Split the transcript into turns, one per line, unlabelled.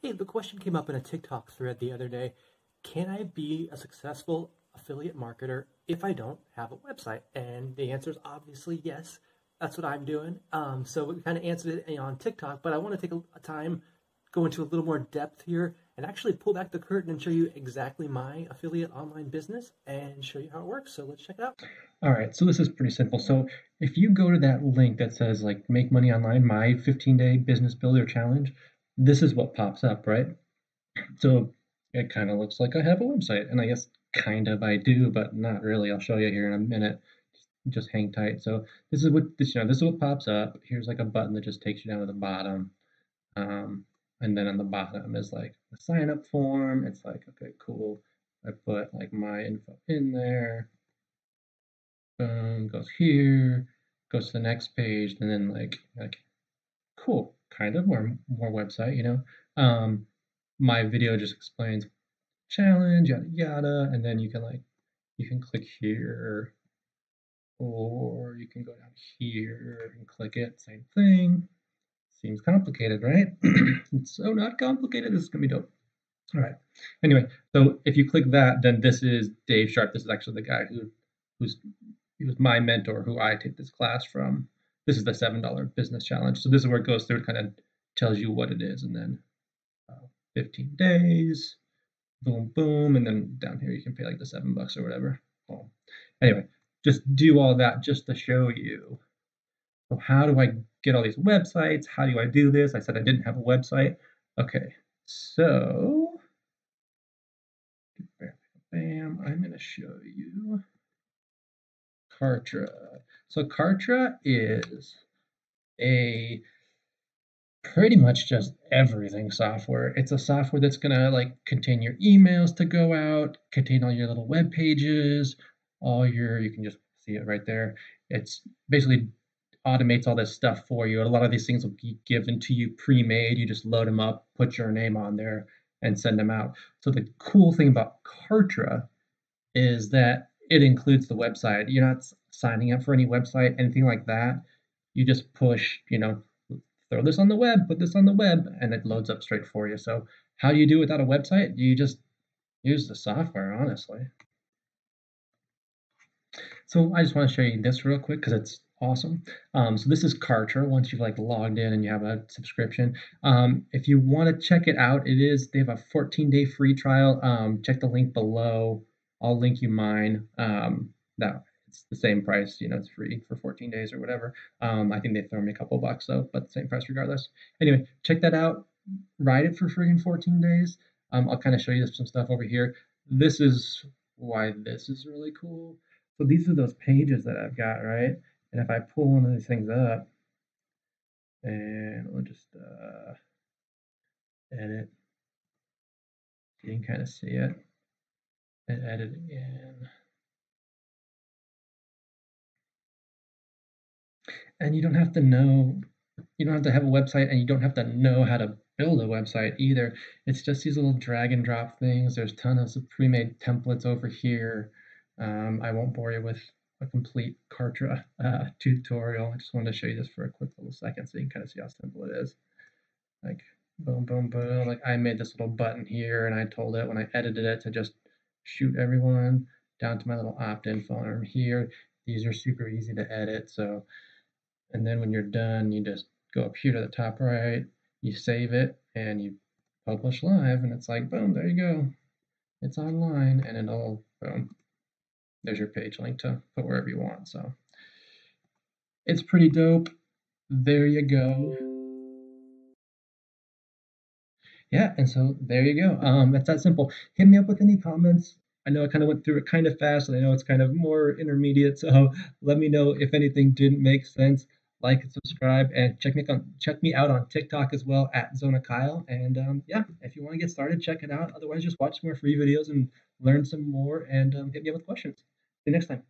Hey, the question came up in a TikTok thread the other day. Can I be a successful affiliate marketer if I don't have a website? And the answer is obviously yes. That's what I'm doing. So we kind of answered it on TikTok, but I want to take a time, go into a little more depth here, and actually pull back the curtain and show you exactly my affiliate online business and show you how it works. So let's check it out. All right, so this is pretty simple. So if you go to that link that says like make money online, my 15-day business builder challenge, this is what pops up, right? So it kind of looks like I have a website, and I guess kind of I do, but not really. I'll show you here in a minute. Just hang tight. So this is what pops up. Here's like a button that just takes you down to the bottom. And then on the bottom is like the sign up form. It's like, okay, cool. I put like my info in there. Boom, goes here, goes to the next page, and then like cool, kind of more website, you know. My video just explains challenge, yada yada, and then you can click here, or you can go down here and click it, same thing. Seems complicated, right? It's so not complicated. This is gonna be dope. All right. Anyway, so if you click that, then this is Dave Sharp. This is actually the guy who's he was my mentor, who I take this class from. This is the $7 business challenge. So this is where it goes through. It kind of tells you what it is, and then 15 days, boom, boom, and then down here you can pay like the $7 or whatever. Well, anyway, just do all that just to show you. So how do I get all these websites? How do I do this? I said I didn't have a website. Okay, so bam, I'm going to show you Kartra. So Kartra is a pretty much just everything software. It's a software that's gonna like contain your emails to go out, contain all your little web pages, you can just see it right there. It's basically automates all this stuff for you. A lot of these things will be given to you pre-made. You just load them up, put your name on there, and send them out. So the cool thing about Kartra is that it includes the website. You're not signing up for any website, anything like that. You just push, throw this on the web, put this on the web, and it loads up straight for you. So how do you do without a website? You just use the software, honestly. So I just want to show you this real quick because it's awesome. So this is Kartra. Once you've like logged in and you have a subscription, if you want to check it out, they have a 14-day free trial. Check the link below. I'll link you mine. That it's the same price. It's free for 14 days or whatever. I think they throw me a couple bucks though, but the same price regardless. Anyway, check that out. Ride it for friggin' 14 days. I'll kind of show you some stuff over here. This is why this is really cool. So these are those pages that I've got, right? And if I pull one of these things up, and we'll just edit, you can kind of see it, and edit again. And you don't have to have a website, and you don't have to know how to build a website either. It's just these little drag and drop things. There's tons of pre-made templates over here. I won't bore you with a complete Kartra tutorial. I just wanted to show you this for a quick little second so you can kind of see how simple it is. Like boom, boom, boom. Like I made this little button here, and I told it when I edited it to just shoot everyone down to my little opt-in form here. These are super easy to edit. So, and then when you're done, you just go up here to the top right, you save it, and you publish live, and it's like, boom, there you go. It's online, and it'll, boom, there's your page link to put wherever you want. So it's pretty dope. There you go. Yeah, and so there you go. It's that simple. Hit me up with any comments. I know I kind of went through it kind of fast, and I know it's kind of more intermediate. So let me know if anything didn't make sense. Like and subscribe, and check me out on TikTok as well at Zona Kyle. And yeah, if you want to get started, check it out. Otherwise, just watch more free videos and learn some more. And hit me up with questions. See you next time.